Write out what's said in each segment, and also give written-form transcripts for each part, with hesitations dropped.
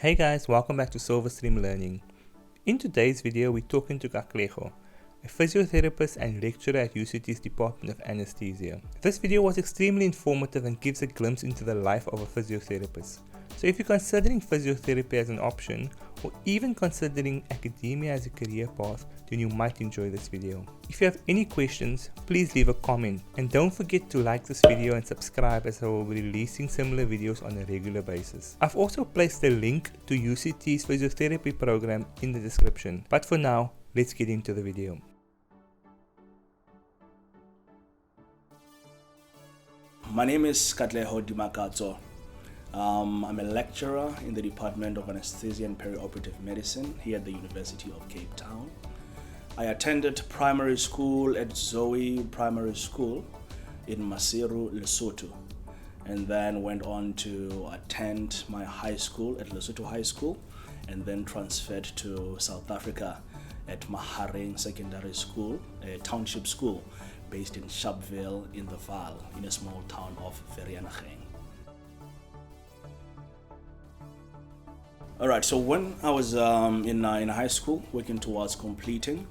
Hey guys, welcome back to Silverstream Learning. In today's video, we're talking to Katlego, a physiotherapist and lecturer at UCT's Department of Anesthesia. This video was extremely informative and gives a glimpse into the life of a physiotherapist. So if you're considering physiotherapy as an option, or even considering academia as a career path, then you might enjoy this video. If you have any questions, please leave a comment, and don't forget to like this video and subscribe, as I will be releasing similar videos on a regular basis. I've also placed a link to UCT's physiotherapy program in the description, but for now, let's get into the video. My name is Katlego Dimakatso. I'm a lecturer in the Department of Anesthesia and Perioperative Medicine here at the University of Cape Town. I attended primary school at Zoe Primary School in Maseru, Lesotho, and then went on to attend my high school at Lesotho High School, and then transferred to South Africa at Mahareng Secondary School, a township school based in Sharpeville in the Vaal, in a small town of Vereeniging. Alright, so when I was in high school, working towards completing,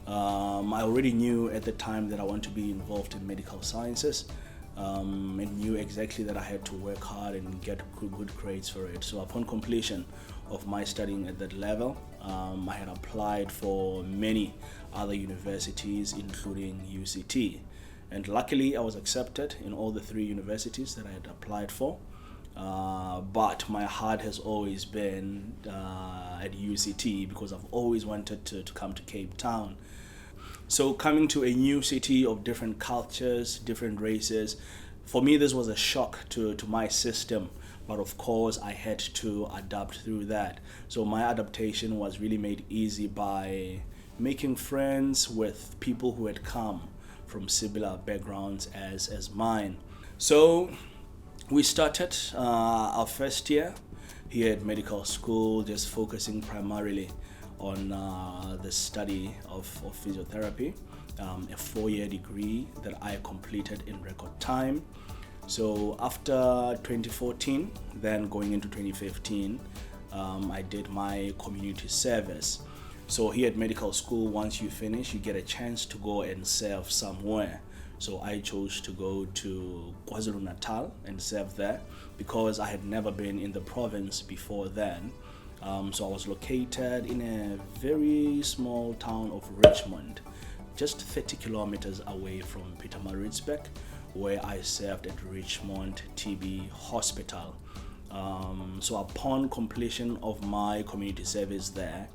I already knew at the time that I want to be involved in medical sciences, and knew exactly that I had to work hard and get good grades for it. So upon completion of my studying at that level, I had applied for many other universities, including UCT, and luckily I was accepted in all the three universities that I had applied for. But my heart has always been at UCT, because I've always wanted to come to Cape Town. So coming to a new city of different cultures, different races, for me this was a shock to my system, but of course I had to adapt through that. So my adaptation was really made easy by making friends with people who had come from similar backgrounds as mine. So we started our first year here at medical school, just focusing primarily on the study of physiotherapy, a 4-year degree that I completed in record time. So after 2014, then going into 2015, I did my community service. So here at medical school, once you finish, you get a chance to go and serve somewhere. So I chose to go to KwaZulu-Natal and serve there, because I had never been in the province before then. So I was located in a very small town of Richmond, just 30 kilometers away from Pietermaritzburg, where I served at Richmond TB Hospital. So upon completion of my community service there,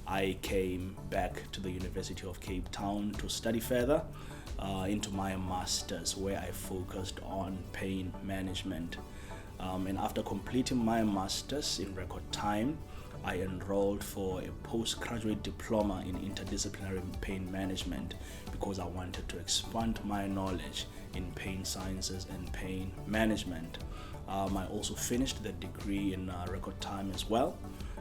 I came back to the University of Cape Town to study further into my master's, where I focused on pain management. And after completing my master's in record time, I enrolled for a postgraduate diploma in interdisciplinary pain management, because I wanted to expand my knowledge in pain sciences and pain management. I also finished the degree in record time as well.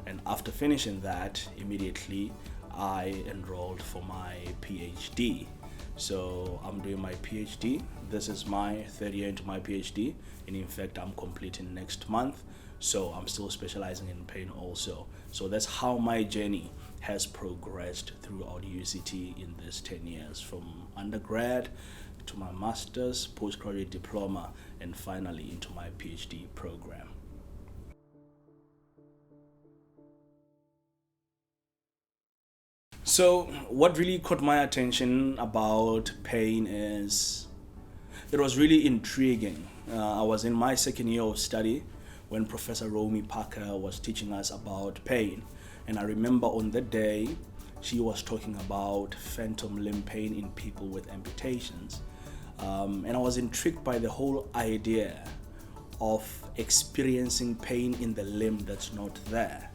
And after finishing that, immediately I enrolled for my PhD. So I'm doing my PhD. This is my third year into my PhD, and in fact I'm completing next month. So I'm still specializing in pain also. So that's how my journey has progressed throughout UCT in these 10 years, from undergrad to my master's, postgraduate diploma, and finally into my PhD program. So what really caught my attention about pain is it was really intriguing. I was in my second year of study when Professor Romy Parker was teaching us about pain. And I remember on that day, she was talking about phantom limb pain in people with amputations. And I was intrigued by the whole idea of experiencing pain in the limb that's not there.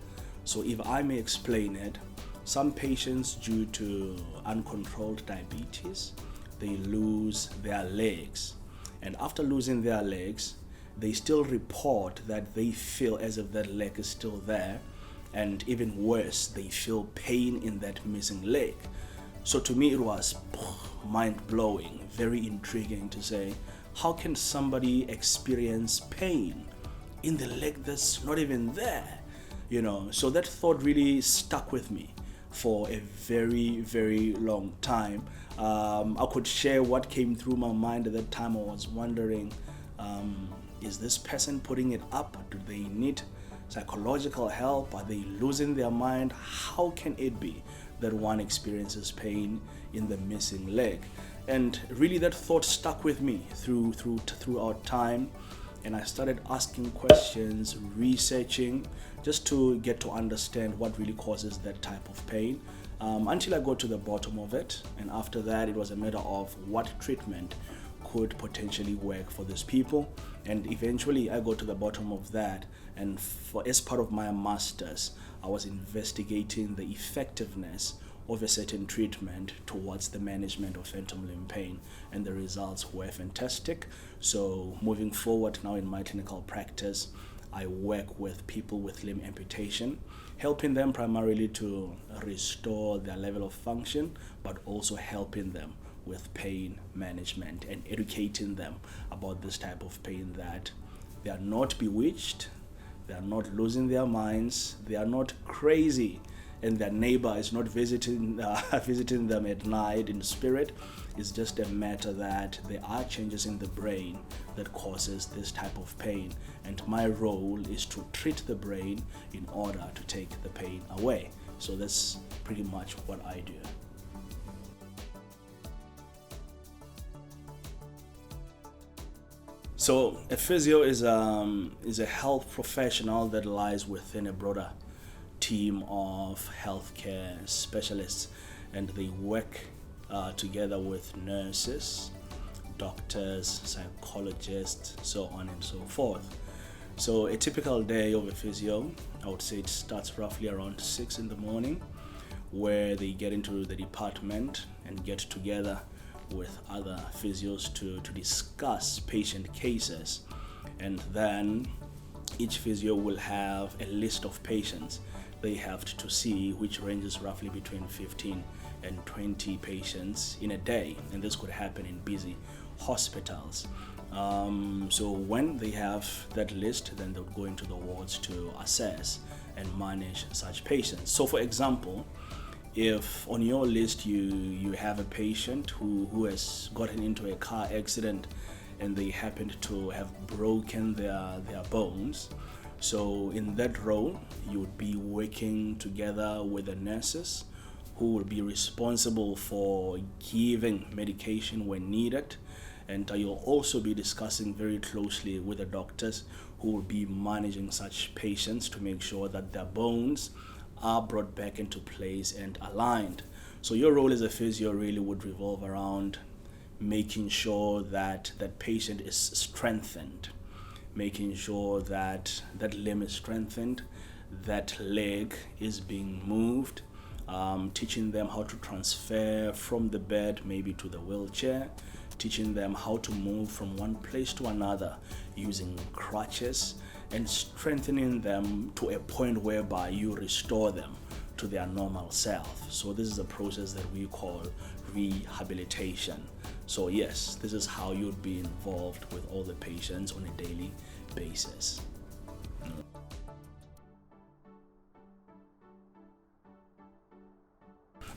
So if I may explain it, some patients, due to uncontrolled diabetes, they lose their legs. And after losing their legs, they still report that they feel as if that leg is still there. And even worse, they feel pain in that missing leg. So to me, it was mind-blowing, very intriguing to say, how can somebody experience pain in the leg that's not even there? So that thought really stuck with me for a very, very long time. I could share what came through my mind at that time. I was wondering, is this person putting it up? Do they need psychological help? Are they losing their mind? How can it be that one experiences pain in the missing leg? And really that thought stuck with me throughout time, and I started asking questions, researching, just to get to understand what really causes that type of pain, until I got to the bottom of it. And after that, it was a matter of what treatment could potentially work for these people. And eventually I got to the bottom of that, and as part of my master's, I was investigating the effectiveness of a certain treatment towards the management of phantom limb pain, and the results were fantastic. So moving forward now in my clinical practice, I work with people with limb amputation, helping them primarily to restore their level of function, but also helping them with pain management and educating them about this type of pain, that they are not bewitched, they are not losing their minds, they are not crazy, and their neighbor is not visiting them at night in spirit. It's just a matter that there are changes in the brain that causes this type of pain, and my role is to treat the brain in order to take the pain away. So that's pretty much what I do. So a physio is a health professional that lies within a broader team of healthcare specialists, and they work together with nurses, doctors, psychologists, so on and so forth. So a typical day of a physio, I would say it starts roughly around 6 in the morning, where they get into the department and get together with other physios to discuss patient cases. And then each physio will have a list of patients they have to see, which ranges roughly between 15 and 20 patients in a day, and this could happen in busy hospitals. So when they have that list, then they'll go into the wards to assess and manage such patients. So for example, if on your list you have a patient who has gotten into a car accident and they happened to have broken their bones, so in that role, you would be working together with the nurses who will be responsible for giving medication when needed. And you'll also be discussing very closely with the doctors who will be managing such patients to make sure that their bones are brought back into place and aligned. So your role as a physio really would revolve around making sure that that patient is strengthened, making sure that that limb is strengthened, that leg is being moved, teaching them how to transfer from the bed maybe to the wheelchair, teaching them how to move from one place to another using crutches, and strengthening them to a point whereby you restore them to their normal self. So this is a process that we call rehabilitation. So yes, this is how you'd be involved with all the patients on a daily basis.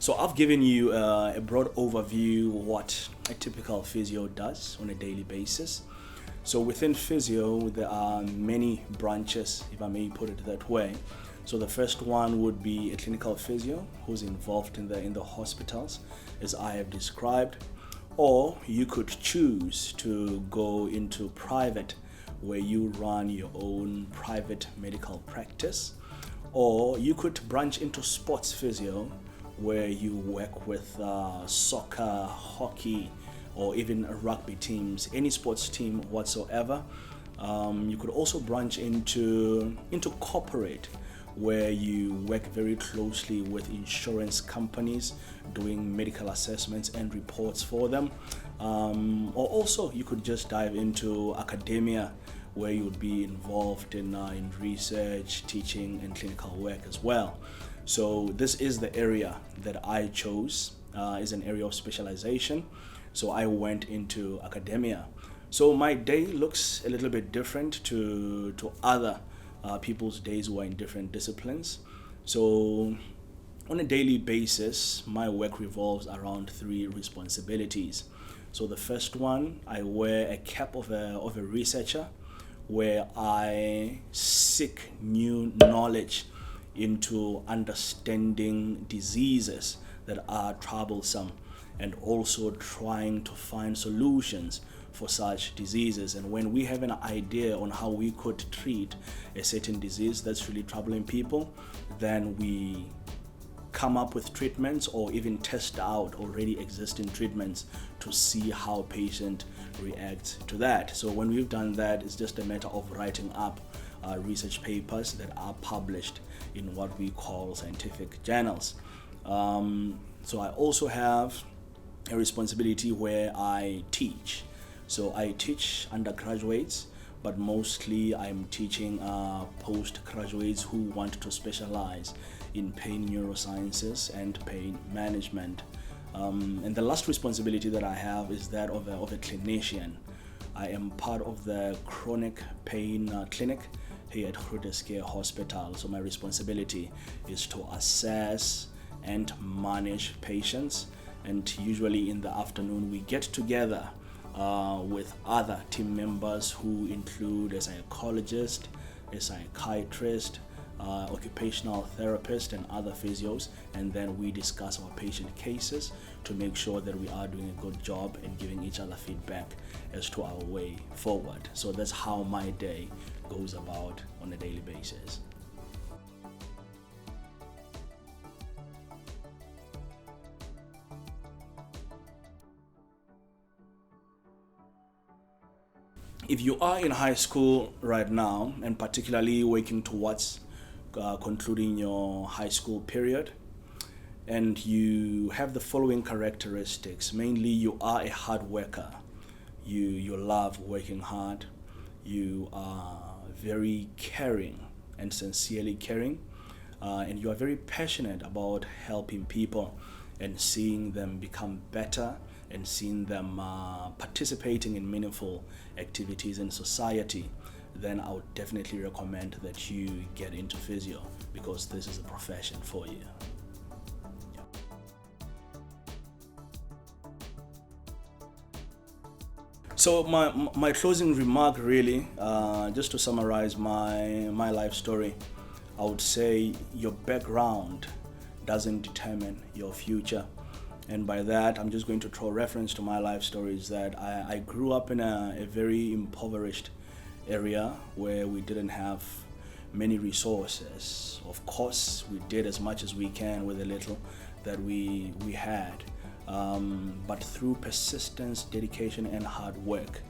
So I've given you a broad overview what a typical physio does on a daily basis. So within physio, there are many branches, if I may put it that way. So the first one would be a clinical physio who's involved in the hospitals, as I have described. Or you could choose to go into private, where you run your own private medical practice. Or you could branch into sports physio, where you work with soccer, hockey, or even rugby teams, any sports team whatsoever. You could also branch into corporate, where you work very closely with insurance companies, doing medical assessments and reports for them. Or also you could just dive into academia, where you would be involved in research, teaching, and clinical work as well. So this is the area that I chose, is an area of specialization. So I went into academia. So my day looks a little bit different to other people's days who are in different disciplines. So on a daily basis, my work revolves around 3 responsibilities. So the first one, I wear a cap of a researcher, where I seek new knowledge into understanding diseases that are troublesome and also trying to find solutions for such diseases. And when we have an idea on how we could treat a certain disease that's really troubling people, then we come up with treatments or even test out already existing treatments to see how patient reacts to that. So when we've done that, it's just a matter of writing up research papers that are published in what we call scientific journals. So I also have a responsibility where I teach. So I teach undergraduates, but mostly I'm teaching postgraduates who want to specialize in pain neurosciences and pain management. And the last responsibility that I have is that of a clinician. I am part of the chronic pain clinic here at Groote Hospital. So my responsibility is to assess and manage patients. And usually in the afternoon, we get together with other team members who include a psychologist, a psychiatrist, occupational therapist, and other physios, and then we discuss our patient cases to make sure that we are doing a good job and giving each other feedback as to our way forward. So that's how my day goes about on a daily basis. If you are in high school right now, and particularly working towards concluding your high school period, and you have the following characteristics: mainly you are a hard worker, you love working hard, you are very caring and sincerely caring, and you are very passionate about helping people and seeing them become better and seeing them participating in meaningful activities in society, then I would definitely recommend that you get into physio, because this is a profession for you. Yeah. So my closing remark really, just to summarize my life story, I would say your background doesn't determine your future. And by that, I'm just going to throw reference to my life story, is that I grew up in a very impoverished area where we didn't have many resources. Of course, we did as much as we can with the little that we had. But through persistence, dedication, and hard work,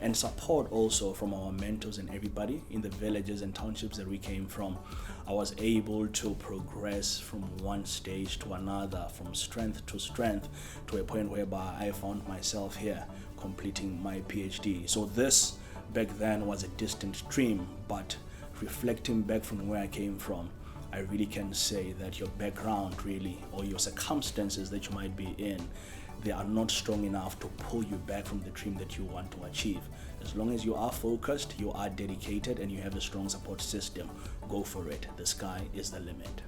and support also from our mentors and everybody in the villages and townships that we came from, I was able to progress from one stage to another, from strength to strength, to a point whereby I found myself here completing my PhD. So this back then was a distant dream, but reflecting back from where I came from, I really can say that your background really, or your circumstances that you might be in, they are not strong enough to pull you back from the dream that you want to achieve. As long as you are focused, you are dedicated, and you have a strong support system, go for it. The sky is the limit.